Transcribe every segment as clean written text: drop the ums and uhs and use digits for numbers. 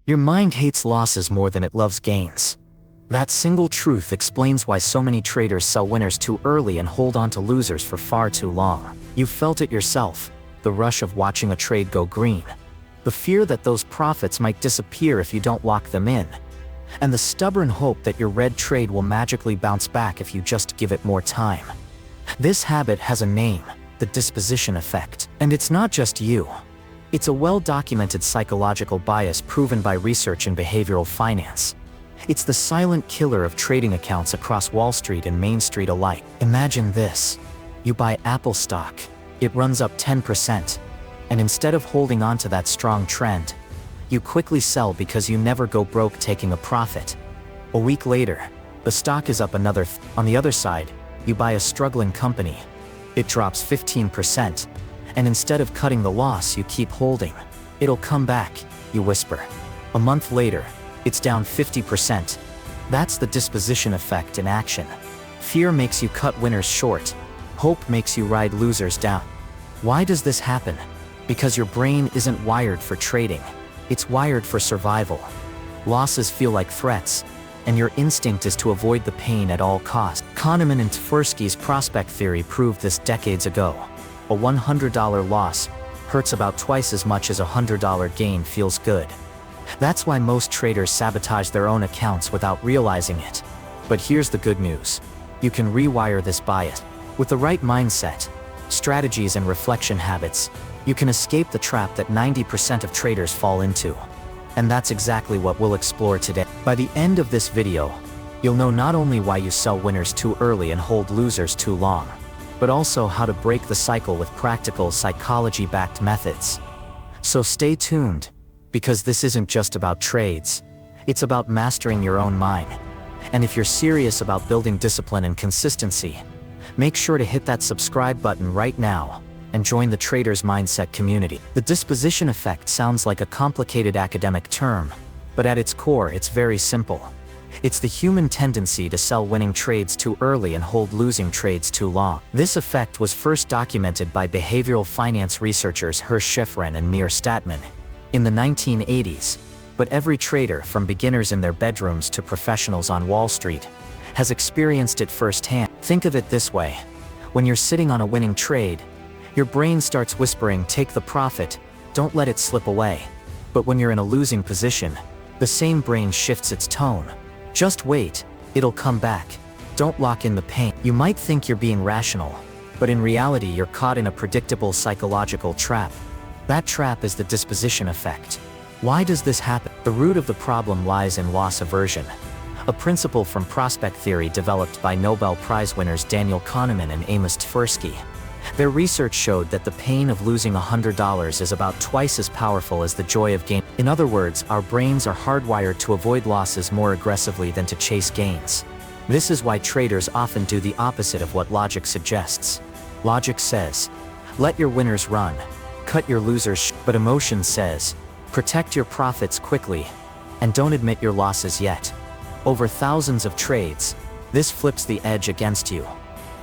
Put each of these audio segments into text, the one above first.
Your mind hates losses more than it loves gains. That single truth explains why so many traders sell winners too early and hold on to losers for far too long. You've felt it yourself, the rush of watching a trade go green. The fear that those profits might disappear if you don't lock them in. And the stubborn hope that your red trade will magically bounce back if you just give it more time. This habit has a name, the disposition effect. And it's not just you. It's a well-documented psychological bias proven by research in behavioral finance. It's the silent killer of trading accounts across Wall Street and Main Street alike. Imagine this. You buy Apple stock. It runs up 10%. And instead of holding on to that strong trend, you quickly sell because you never go broke taking a profit. A week later, the stock is up another. On the other side, you buy a struggling company. It drops 15%. And instead of cutting the loss, you keep holding. It'll come back, you whisper. A month later, it's down 50%. That's the disposition effect in action. Fear makes you cut winners short. Hope makes you ride losers down. Why does this happen? Because your brain isn't wired for trading. It's wired for survival. Losses feel like threats, and your instinct is to avoid the pain at all costs. Kahneman and Tversky's prospect theory proved this decades ago. A $100 loss hurts about twice as much as a $100 gain feels good. That's why most traders sabotage their own accounts without realizing it. But here's the good news. You can rewire this bias. With the right mindset, strategies and reflection habits, you can escape the trap that 90% of traders fall into. And that's exactly what we'll explore today. By the end of this video, you'll know not only why you sell winners too early and hold losers too long, but also how to break the cycle with practical psychology-backed methods. So stay tuned, because this isn't just about trades. It's about mastering your own mind. And if you're serious about building discipline and consistency, make sure to hit that subscribe button right now and join the Trader's Mindset community. The disposition effect sounds like a complicated academic term, but at its core it's very simple. It's the human tendency to sell winning trades too early and hold losing trades too long. This effect was first documented by behavioral finance researchers Hersh Shifrin and Meir Statman in the 1980s, but every trader, from beginners in their bedrooms to professionals on Wall Street, has experienced it firsthand. Think of it this way. When you're sitting on a winning trade, your brain starts whispering, "Take the profit, don't let it slip away." But when you're in a losing position, the same brain shifts its tone. "Just wait, it'll come back. Don't lock in the pain." You might think you're being rational, but in reality you're caught in a predictable psychological trap. That trap is the disposition effect. Why does this happen? The root of the problem lies in loss aversion, a principle from prospect theory developed by Nobel Prize winners Daniel Kahneman and Amos Tversky. Their research showed that the pain of losing $100 is about twice as powerful as the joy of gain. In other words, our brains are hardwired to avoid losses more aggressively than to chase gains. This is why traders often do the opposite of what logic suggests. Logic says, let your winners run, cut your losers but emotion says, protect your profits quickly, and don't admit your losses yet. Over thousands of trades, this flips the edge against you.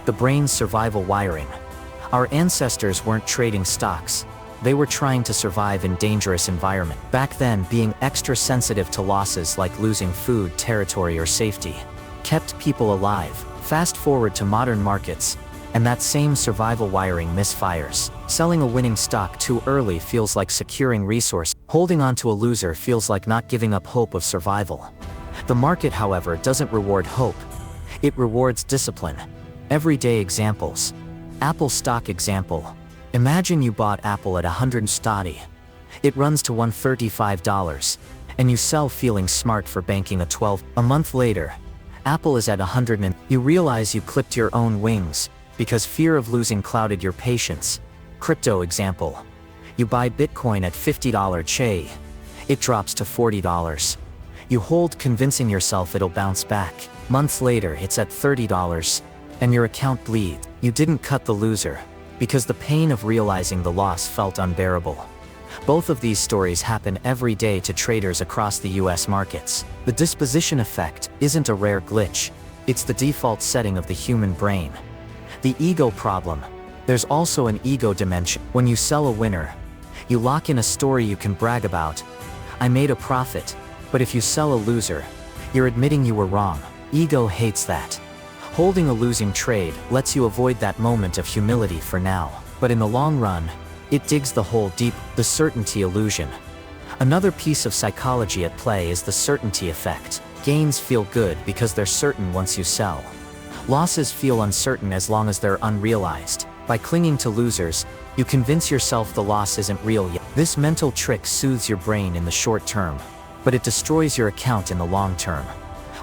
The brain's survival wiring. Our ancestors weren't trading stocks. They were trying to survive in dangerous environment. Back then, being extra sensitive to losses like losing food, territory, or safety kept people alive. Fast forward to modern markets, and that same survival wiring misfires. Selling a winning stock too early feels like securing resource. Holding on to a loser feels like not giving up hope of survival. The market, however, doesn't reward hope. It rewards discipline. Everyday examples. Apple stock example. Imagine you bought Apple at $100. It runs to $135, and you sell feeling smart for banking a 12. A month later, Apple is at 100 and you realize you clipped your own wings because fear of losing clouded your patience. Crypto example. You buy Bitcoin at $50 CHE. It drops to $40. You hold, convincing yourself it'll bounce back. Months later, it's at $30, and your account bleeds. You didn't cut the loser, because the pain of realizing the loss felt unbearable. Both of these stories happen every day to traders across the US markets. The disposition effect isn't a rare glitch. It's the default setting of the human brain. The ego problem. There's also an ego dimension. When you sell a winner, you lock in a story you can brag about. I made a profit. But if you sell a loser, you're admitting you were wrong. Ego hates that. Holding a losing trade lets you avoid that moment of humility for now. But in the long run, it digs the hole deep, the certainty illusion. Another piece of psychology at play is the certainty effect. Gains feel good because they're certain once you sell. Losses feel uncertain as long as they're unrealized. By clinging to losers, you convince yourself the loss isn't real yet. This mental trick soothes your brain in the short term, but it destroys your account in the long term.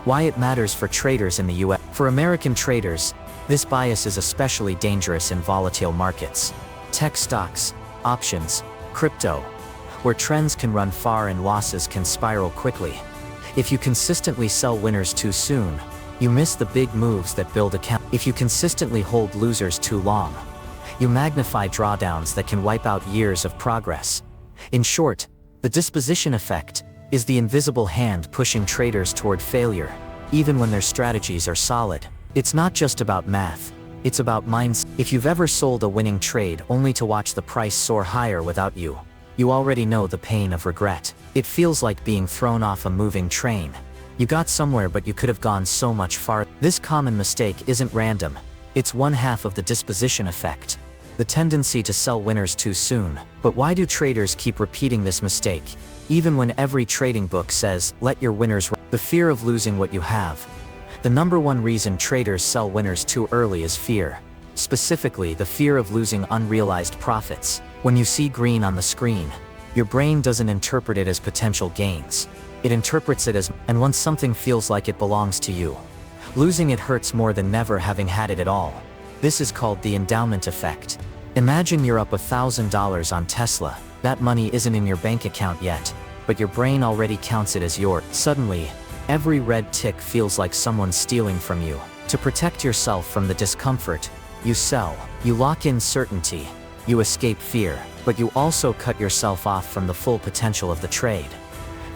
Why it matters for traders in the US. For American traders, this bias is especially dangerous in volatile markets. Tech stocks, options, crypto, where trends can run far and losses can spiral quickly. If you consistently sell winners too soon, you miss the big moves that build account. If you consistently hold losers too long, you magnify drawdowns that can wipe out years of progress. In short, the disposition effect is the invisible hand pushing traders toward failure, even when their strategies are solid. It's not just about math, it's about mindset. If you've ever sold a winning trade only to watch the price soar higher without you, you already know the pain of regret. It feels like being thrown off a moving train. You got somewhere but you could have gone so much farther. This common mistake isn't random. It's one half of the disposition effect, the tendency to sell winners too soon. But why do traders keep repeating this mistake, even when every trading book says, let your winners run? The fear of losing what you have. The number one reason traders sell winners too early is fear. Specifically, the fear of losing unrealized profits. When you see green on the screen, your brain doesn't interpret it as potential gains. It interprets it as, and once something feels like it belongs to you, losing it hurts more than never having had it at all. This is called the endowment effect. Imagine you're up $1,000 on Tesla. That money isn't in your bank account yet, but your brain already counts it as yours. Suddenly, every red tick feels like someone's stealing from you. To protect yourself from the discomfort, you sell. You lock in certainty. You escape fear, but you also cut yourself off from the full potential of the trade.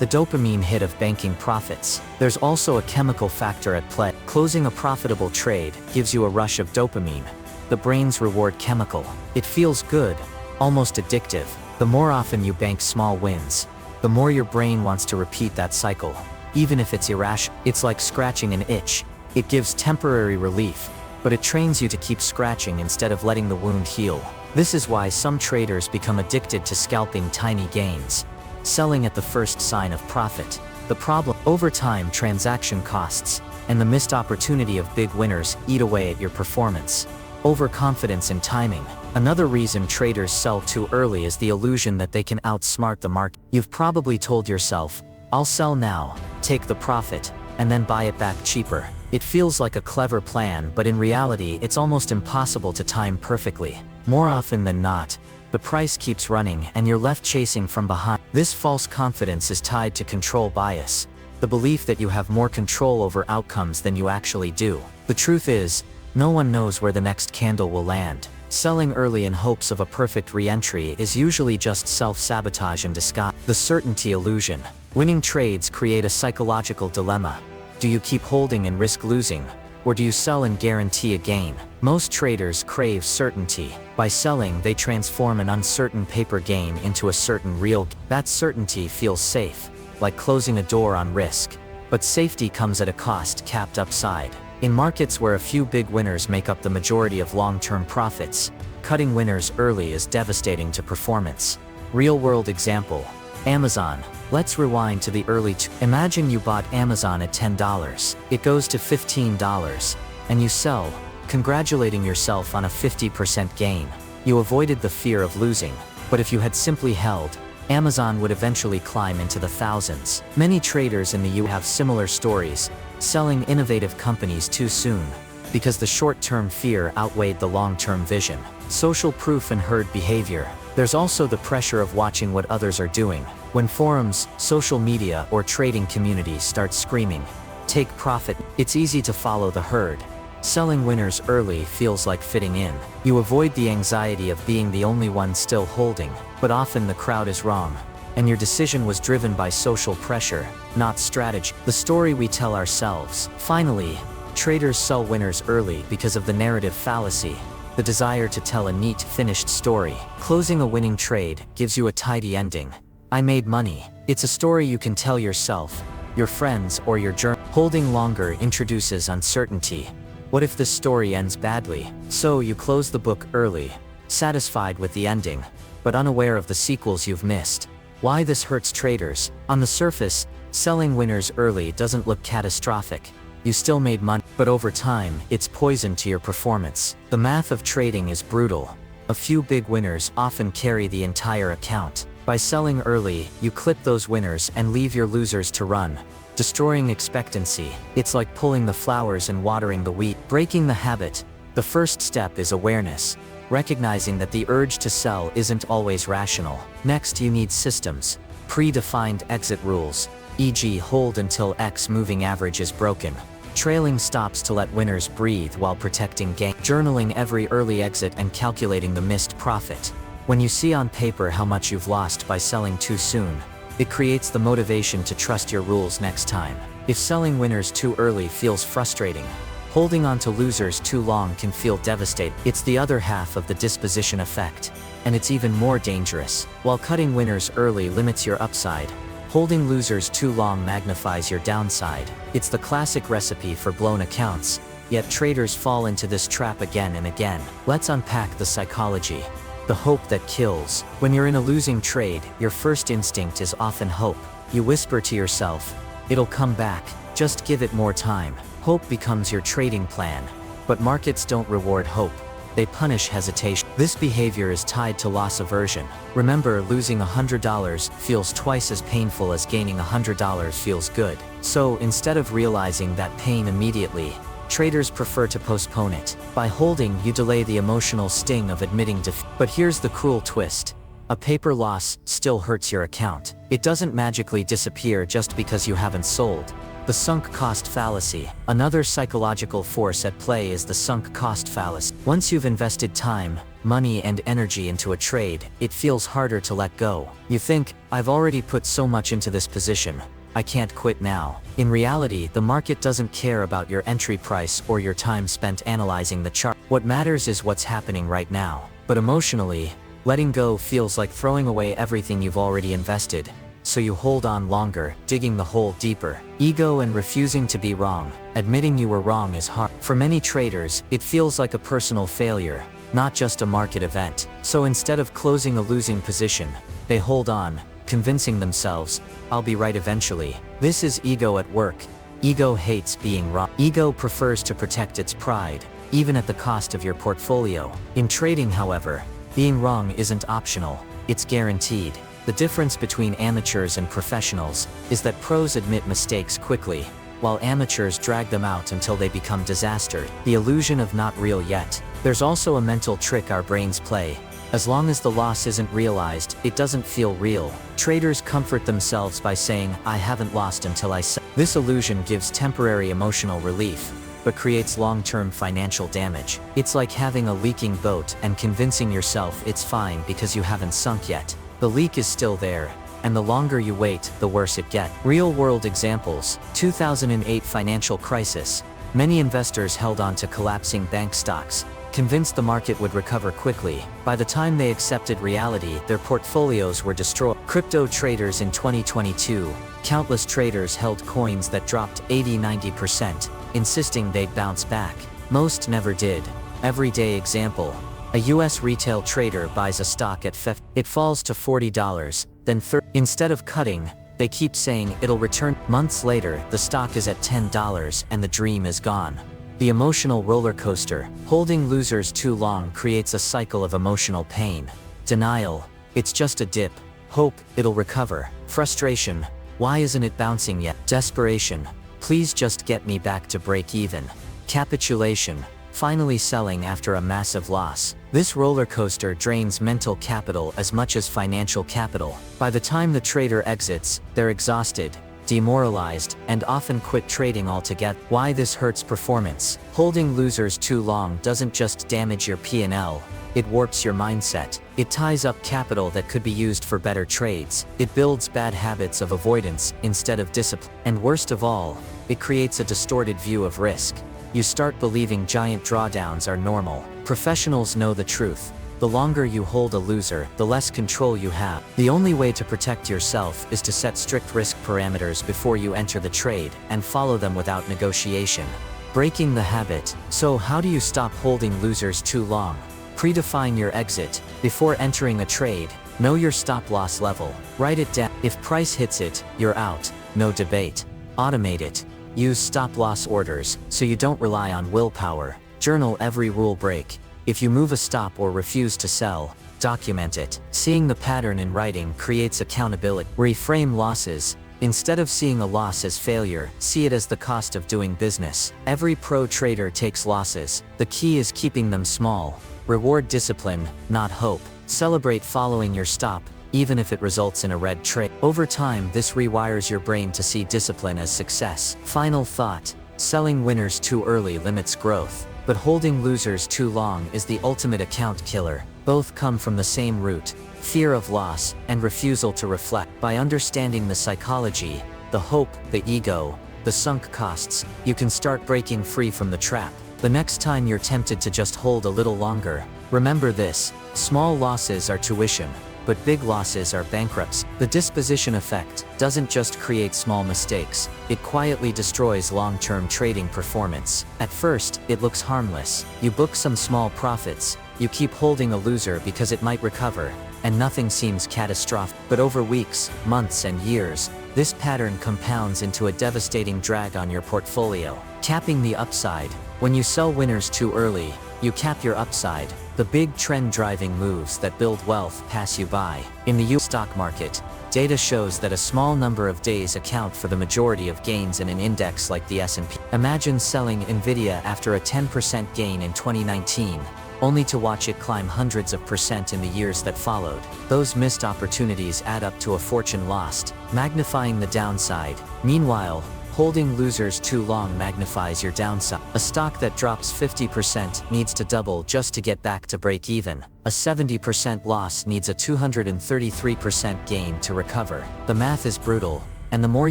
The dopamine hit of banking profits. There's also a chemical factor at play. Closing a profitable trade gives you a rush of dopamine, the brain's reward chemical. It feels good, almost addictive. The more often you bank small wins, the more your brain wants to repeat that cycle, even if it's irrational. It's like scratching an itch. It gives temporary relief, but it trains you to keep scratching instead of letting the wound heal. This is why some traders become addicted to scalping tiny gains, selling at the first sign of profit. The problem, over time, transaction costs and the missed opportunity of big winners eat away at your performance. Overconfidence in timing. Another reason traders sell too early is the illusion that they can outsmart the market. You've probably told yourself, I'll sell now, take the profit, and then buy it back cheaper. It feels like a clever plan, but in reality it's almost impossible to time perfectly. More often than not, the price keeps running and you're left chasing from behind. This false confidence is tied to control bias, the belief that you have more control over outcomes than you actually do. The truth is, no one knows where the next candle will land. Selling early in hopes of a perfect re-entry is usually just self-sabotage in disguise. The certainty illusion. Winning trades create a psychological dilemma. Do you keep holding and risk losing, or do you sell and guarantee a gain? Most traders crave certainty. By selling, they transform an uncertain paper gain into a certain real gain. That certainty feels safe, like closing a door on risk. But safety comes at a cost capped upside. In markets where a few big winners make up the majority of long-term profits, cutting winners early is devastating to performance. Real-world example. Amazon. Let's rewind to the early Imagine you bought Amazon at $10. It goes to $15, and you sell, congratulating yourself on a 50% gain. You avoided the fear of losing, but if you had simply held, Amazon would eventually climb into the thousands. Many traders in the US have similar stories, selling innovative companies too soon, because the short-term fear outweighed the long-term vision. Social proof and herd behavior. There's also the pressure of watching what others are doing. When forums, social media, or trading communities start screaming, "Take profit," it's easy to follow the herd. Selling winners early feels like fitting in. You avoid the anxiety of being the only one still holding, but often the crowd is wrong, and your decision was driven by social pressure, not strategy. The story we tell ourselves. Finally, traders sell winners early because of the narrative fallacy, the desire to tell a neat, finished story. Closing a winning trade gives you a tidy ending. I made money. It's a story you can tell yourself, your friends, or your journal. Holding longer introduces uncertainty. What if this story ends badly? So you close the book early, satisfied with the ending, but unaware of the sequels you've missed. Why this hurts traders? On the surface, selling winners early doesn't look catastrophic. You still made money, but over time, it's poison to your performance. The math of trading is brutal. A few big winners often carry the entire account. By selling early, you clip those winners and leave your losers to run, destroying expectancy. It's like pulling the flowers and watering the wheat. Breaking the habit. The first step is awareness, recognizing that the urge to sell isn't always rational. Next, you need systems, predefined exit rules, e.g. hold until X moving average is broken. Trailing stops to let winners breathe while protecting gain. Journaling every early exit and calculating the missed profit. When you see on paper how much you've lost by selling too soon, it creates the motivation to trust your rules next time. If selling winners too early feels frustrating, holding on to losers too long can feel devastating. It's the other half of the disposition effect, and it's even more dangerous. While cutting winners early limits your upside, holding losers too long magnifies your downside. It's the classic recipe for blown accounts, yet traders fall into this trap again and again. Let's unpack the psychology. The hope that kills. When you're in a losing trade, your first instinct is often hope. You whisper to yourself, "It'll come back, just give it more time." Hope becomes your trading plan. But markets don't reward hope. They punish hesitation. This behavior is tied to loss aversion. Remember, losing $100 feels twice as painful as gaining $100 feels good. So instead of realizing that pain immediately, traders prefer to postpone it. By holding, you delay the emotional sting of admitting defeat. But here's the cruel twist. A paper loss still hurts your account. It doesn't magically disappear just because you haven't sold. The sunk cost fallacy. Another psychological force at play is the sunk cost fallacy. Once you've invested time, money, and energy into a trade, it feels harder to let go. You think, "I've already put so much into this position, I can't quit now." In reality, the market doesn't care about your entry price or your time spent analyzing the chart. What matters is what's happening right now. But emotionally, letting go feels like throwing away everything you've already invested. So you hold on longer, digging the hole deeper. Ego and refusing to be wrong. Admitting you were wrong is hard. For many traders, it feels like a personal failure, not just a market event. So instead of closing a losing position, they hold on, convincing themselves, "I'll be right eventually." This is ego at work. Ego hates being wrong. Ego prefers to protect its pride, even at the cost of your portfolio. In trading, however, being wrong isn't optional, it's guaranteed. The difference between amateurs and professionals is that pros admit mistakes quickly, while amateurs drag them out until they become disaster. The illusion of not real yet. There's also a mental trick our brains play. As long as the loss isn't realized, it doesn't feel real. Traders comfort themselves by saying, "I haven't lost until I sell." This illusion gives temporary emotional relief, but creates long-term financial damage. It's like having a leaking boat and convincing yourself it's fine because you haven't sunk yet. The leak is still there, and the longer you wait, the worse it gets. Real-world examples. 2008 financial crisis. Many investors held on to collapsing bank stocks, convinced the market would recover quickly. By the time they accepted reality, their portfolios were destroyed. Crypto traders in 2022. Countless traders held coins that dropped 80–90%, insisting they'd bounce back. Most never did. Everyday example. A US retail trader buys a stock at $50. It falls to $40, then $30. Instead of cutting, they keep saying it'll return. Months later, the stock is at $10 and the dream is gone. The emotional roller coaster. Holding losers too long creates a cycle of emotional pain. Denial. It's just a dip. Hope, it'll recover. Frustration. Why isn't it bouncing yet? Desperation. Please just get me back to break even. Capitulation. Finally selling after a massive loss. This roller coaster drains mental capital as much as financial capital. By the time the trader exits, they're exhausted, demoralized, and often quit trading altogether. Why this hurts performance? Holding losers too long doesn't just damage your P&L, it warps your mindset. It ties up capital that could be used for better trades. It builds bad habits of avoidance instead of discipline. And worst of all, it creates a distorted view of risk. You start believing giant drawdowns are normal. Professionals know the truth. The longer you hold a loser, the less control you have. The only way to protect yourself is to set strict risk parameters before you enter the trade, and follow them without negotiation. Breaking the habit. So how do you stop holding losers too long? Predefine your exit. Before entering a trade, know your stop-loss level. Write it down. If price hits it, you're out. No debate. Automate it. Use stop-loss orders, so you don't rely on willpower. Journal every rule break. If you move a stop or refuse to sell, document it. Seeing the pattern in writing creates accountability. Reframe losses. Instead of seeing a loss as failure, see it as the cost of doing business. Every pro trader takes losses. The key is keeping them small. Reward discipline, not hope. Celebrate following your stop, even if it results in a red trade. Over time, this rewires your brain to see discipline as success. Final thought. Selling winners too early limits growth, but holding losers too long is the ultimate account killer. Both come from the same root: fear of loss and refusal to reflect. By understanding the psychology, the hope, the ego, the sunk costs, you can start breaking free from the trap. The next time you're tempted to just hold a little longer, remember this: small losses are tuition, but big losses are bankruptcy. The disposition effect doesn't just create small mistakes, it quietly destroys long-term trading performance. At first, it looks harmless. You book some small profits, you keep holding a loser because it might recover, and nothing seems catastrophic. But over weeks, months, and years, this pattern compounds into a devastating drag on your portfolio. Capping the upside. When you sell winners too early, you cap your upside. The big trend-driving moves that build wealth pass you by. In the US stock market, data shows that a small number of days account for the majority of gains in an index like the S&P. Imagine selling Nvidia after a 10% gain in 2019, only to watch it climb hundreds of percent in the years that followed. Those missed opportunities add up to a fortune lost, magnifying the downside. Meanwhile, holding losers too long magnifies your downside. A stock that drops 50% needs to double just to get back to break even. A 70% loss needs a 233% gain to recover. The math is brutal, and the more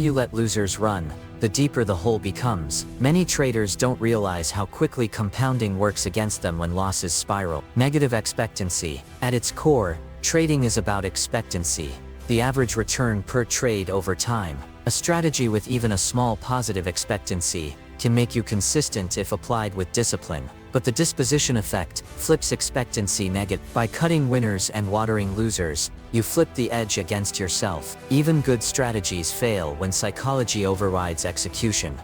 you let losers run, the deeper the hole becomes. Many traders don't realize how quickly compounding works against them when losses spiral. Negative expectancy. At its core, trading is about expectancy, the average return per trade over time. A strategy with even a small positive expectancy can make you consistent if applied with discipline. But the disposition effect flips expectancy negative. By cutting winners and watering losers, you flip the edge against yourself. Even good strategies fail when psychology overrides execution.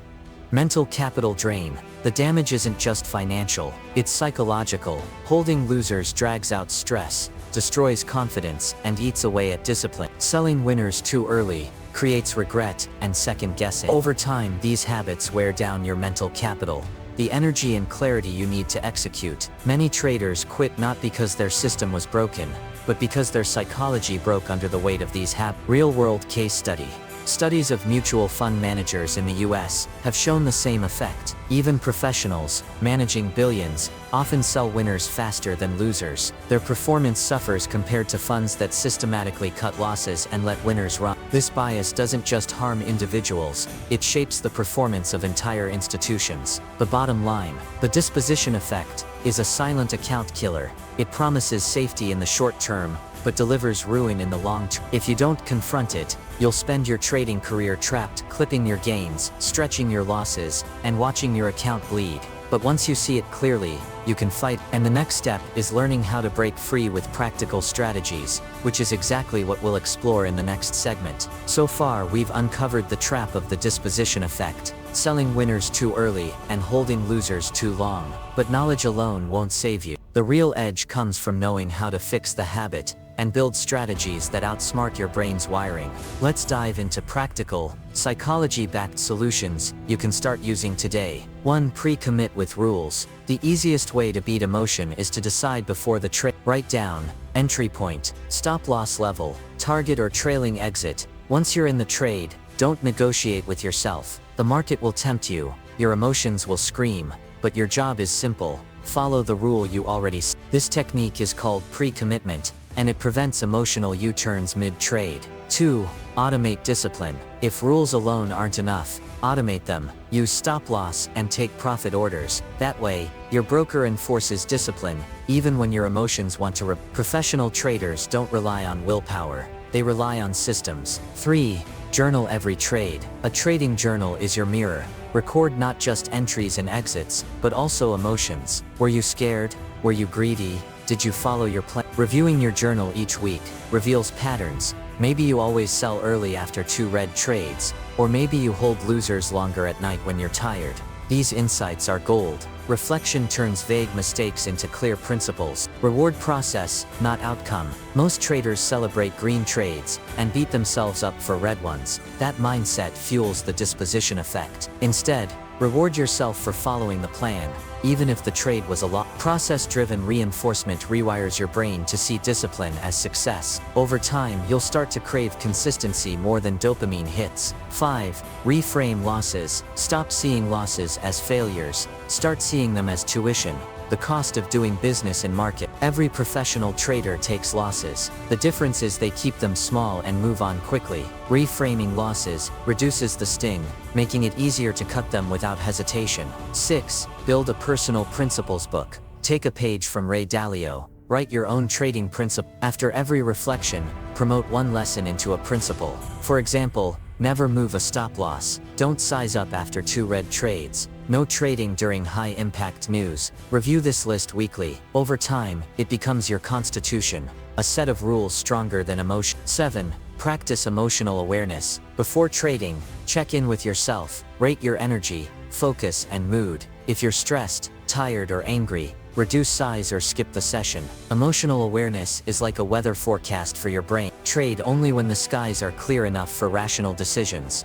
Mental capital drain. The damage isn't just financial, it's psychological. Holding losers drags out stress, destroys confidence, and eats away at discipline. Selling winners too early creates regret and second guessing. Over time, these habits wear down your mental capital, the energy and clarity you need to execute. Many traders quit not because their system was broken, but because their psychology broke under the weight of these habits. Real-world case study. Studies of mutual fund managers in the US have shown the same effect. Even professionals, managing billions, often sell winners faster than losers. Their performance suffers compared to funds that systematically cut losses and let winners run. This bias doesn't just harm individuals, it shapes the performance of entire institutions. The bottom line: the disposition effect is a silent account killer. It promises safety in the short term, but delivers ruin in the long term. If you don't confront it, you'll spend your trading career trapped, clipping your gains, stretching your losses, and watching your account bleed. But once you see it clearly, you can fight. And the next step is learning how to break free with practical strategies, which is exactly what we'll explore in the next segment. So far, we've uncovered the trap of the disposition effect, selling winners too early and holding losers too long. But knowledge alone won't save you. The real edge comes from knowing how to fix the habit and build strategies that outsmart your brain's wiring. Let's dive into practical, psychology-backed solutions you can start using today. 1. Pre-commit with rules. The easiest way to beat emotion is to decide before the trade. Write down entry point, stop-loss level, target or trailing exit. Once you're in the trade, don't negotiate with yourself. The market will tempt you, your emotions will scream, but your job is simple: follow the rule you already set. This technique is called pre-commitment, and it prevents emotional U-turns mid-trade. 2. Automate discipline. If rules alone aren't enough, automate them. Use stop-loss and take profit orders. That way, your broker enforces discipline, even when your emotions want to. Professional traders don't rely on willpower. They rely on systems. 3. Journal every trade. A trading journal is your mirror. Record not just entries and exits, but also emotions. Were you scared? Were you greedy? Did you follow your plan? Reviewing your journal each week reveals patterns. Maybe you always sell early after 2 red trades, or maybe you hold losers longer at night when you're tired. These insights are gold. Reflection turns vague mistakes into clear principles. Reward process, not outcome. Most traders celebrate green trades and beat themselves up for red ones. That mindset fuels the disposition effect. Instead, reward yourself for following the plan, even if the trade was a loss. Process-driven reinforcement rewires your brain to see discipline as success. Over time, you'll start to crave consistency more than dopamine hits. 5. Reframe losses. Stop seeing losses as failures. Start seeing them as tuition. The cost of doing business in market. Every professional trader takes losses. The difference is they keep them small and move on quickly. Reframing losses reduces the sting, making it easier to cut them without hesitation. 6. Build a personal principles book. Take a page from Ray Dalio. Write your own trading principle. After every reflection, promote one lesson into a principle. For example, never move a stop loss. Don't size up after 2 red trades. No trading during high-impact news. Review this list weekly. Over time, it becomes your constitution, a set of rules stronger than emotion. 7. Practice emotional awareness. Before trading, check in with yourself. Rate your energy, focus, and mood. If you're stressed, tired, or angry, reduce size or skip the session. Emotional awareness is like a weather forecast for your brain. Trade only when the skies are clear enough for rational decisions.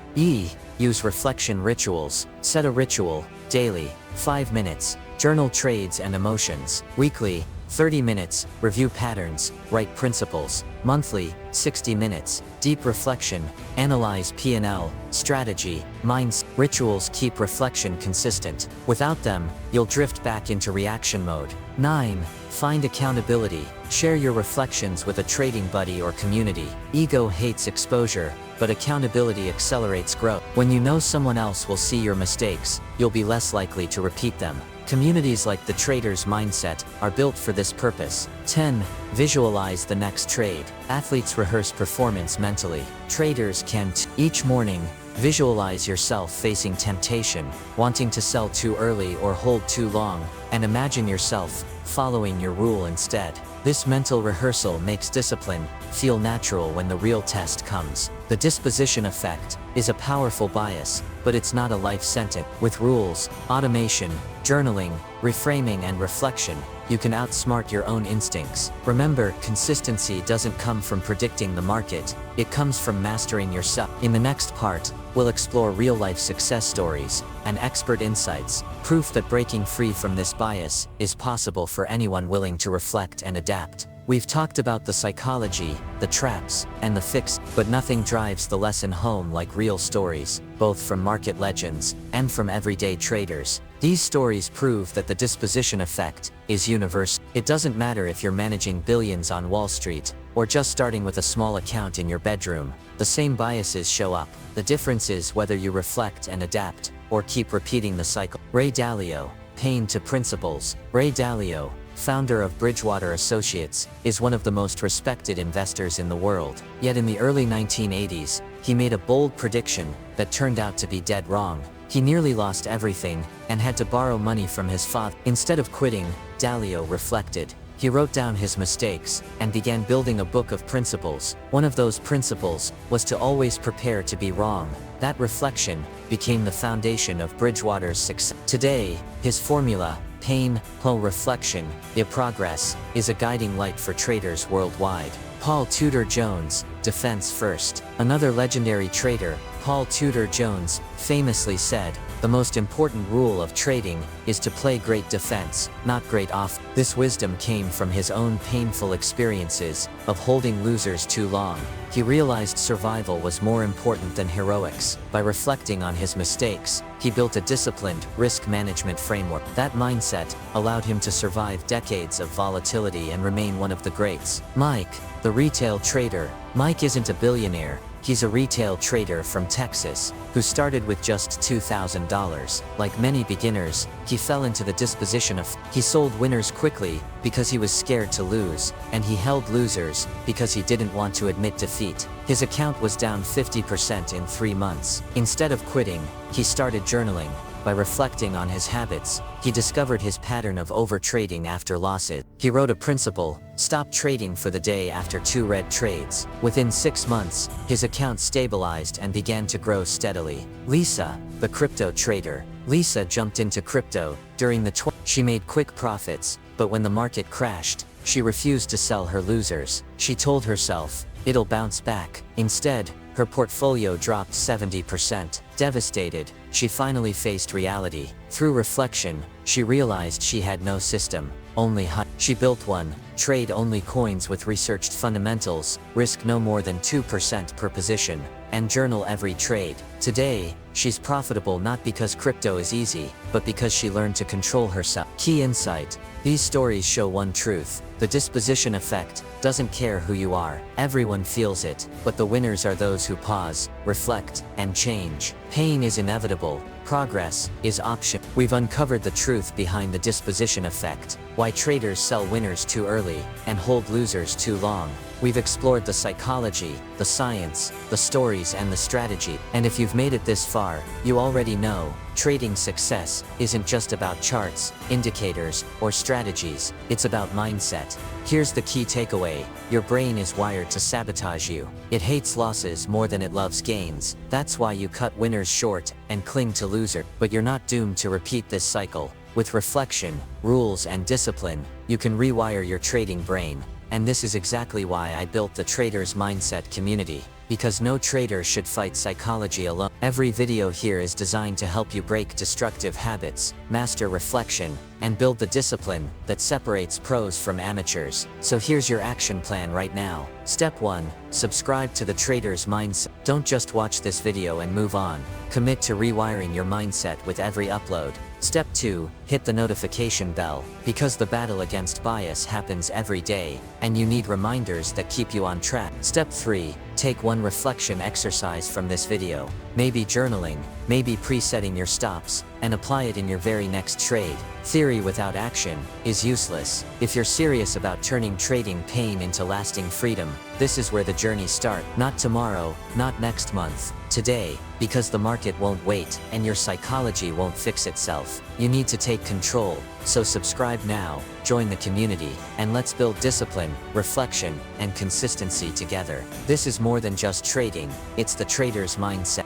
Use reflection rituals. Set a ritual, daily, 5 minutes. Journal trades and emotions. Weekly, 30 minutes. Review patterns, write principles. Monthly, 60 minutes. Deep reflection, analyze P&L, strategy, minds. Rituals keep reflection consistent. Without them, you'll drift back into reaction mode. 9. Find accountability. Share your reflections with a trading buddy or community. Ego hates exposure, but accountability accelerates growth. When you know someone else will see your mistakes, you'll be less likely to repeat them. Communities like the Trader's Mindset are built for this purpose. 10. Visualize the next trade. Athletes rehearse performance mentally. Traders can each morning, visualize yourself facing temptation, wanting to sell too early or hold too long, and imagine yourself following your rule instead. This mental rehearsal makes discipline feel natural when the real test comes. The disposition effect is a powerful bias, but it's not a life sentence. With rules, automation, journaling, reframing, and reflection, you can outsmart your own instincts. Remember, consistency doesn't come from predicting the market, it comes from mastering yourself. In the next part, we'll explore real-life success stories and expert insights, proof that breaking free from this bias is possible for anyone willing to reflect and adapt. We've talked about the psychology, the traps, and the fix, but nothing drives the lesson home like real stories, both from market legends and from everyday traders. These stories prove that the disposition effect is universal. It doesn't matter if you're managing billions on Wall Street, or just starting with a small account in your bedroom. The same biases show up. The difference is whether you reflect and adapt, or keep repeating the cycle. Ray Dalio, Pain to Principles. Ray Dalio, founder of Bridgewater Associates, is one of the most respected investors in the world. Yet in the early 1980s, he made a bold prediction that turned out to be dead wrong. He nearly lost everything and had to borrow money from his father. Instead of quitting, Dalio reflected. He wrote down his mistakes and began building a book of principles. One of those principles was to always prepare to be wrong. That reflection became the foundation of Bridgewater's success. Today, his formula, pain, reflection, progress, is a guiding light for traders worldwide. Paul Tudor Jones, defense first. Another legendary trader, Paul Tudor Jones, famously said, "The most important rule of trading is to play great defense, not great offense." This wisdom came from his own painful experiences of holding losers too long. He realized survival was more important than heroics. By reflecting on his mistakes, he built a disciplined, risk management framework. That mindset allowed him to survive decades of volatility and remain one of the greats. Mike, the retail trader. Mike isn't a billionaire. He's a retail trader from Texas, who started with just $2,000. Like many beginners, he fell into the disposition of. He sold winners quickly because he was scared to lose, and he held losers because he didn't want to admit defeat. His account was down 50% in 3 months. Instead of quitting, he started journaling. By reflecting on his habits, he discovered his pattern of overtrading after losses. He wrote a principle: stop trading for the day after 2 red trades. Within 6 months, his account stabilized and began to grow steadily. Lisa, the crypto trader. Lisa jumped into crypto during the She made quick profits, but when the market crashed, she refused to sell her losers. She told herself, "It'll bounce back." Instead, her portfolio dropped 70%. Devastated, she finally faced reality. Through reflection, she realized she had no system, only HUD. She built one: trade only coins with researched fundamentals, risk no more than 2% per position, and journal every trade. Today, she's profitable not because crypto is easy, but because she learned to control herself. Key insight: these stories show one truth: the disposition effect doesn't care who you are. Everyone feels it, but the winners are those who pause, reflect, and change. Pain is inevitable. Progress is optional. We've uncovered the truth behind the disposition effect, why traders sell winners too early and hold losers too long. We've explored the psychology, the science, the stories, and the strategy. And if you've made it this far, you already know, trading success isn't just about charts, indicators, or strategies. It's about mindset. Here's the key takeaway: your brain is wired to sabotage you. It hates losses more than it loves gains. That's why you cut winners short and cling to loser. But you're not doomed to repeat this cycle. With reflection, rules, and discipline, you can rewire your trading brain. And this is exactly why I built the Trader's Mindset community. Because no trader should fight psychology alone. Every video here is designed to help you break destructive habits, master reflection, and build the discipline that separates pros from amateurs. So here's your action plan right now. Step 1. Subscribe to the Trader's Mindset. Don't just watch this video and move on. Commit to rewiring your mindset with every upload. Step 2. Hit the notification bell, because the battle against bias happens every day, and you need reminders that keep you on track. Step 3. Take one reflection exercise from this video. Maybe journaling, maybe presetting your stops, and apply it in your very next trade. Theory without action is useless. If you're serious about turning trading pain into lasting freedom, this is where the journey starts. Not tomorrow, not next month, today, because the market won't wait, and your psychology won't fix itself. You need to take control. So subscribe now, join the community, and let's build discipline, reflection, and consistency together. This is more than just trading, it's the Trader's Mindset.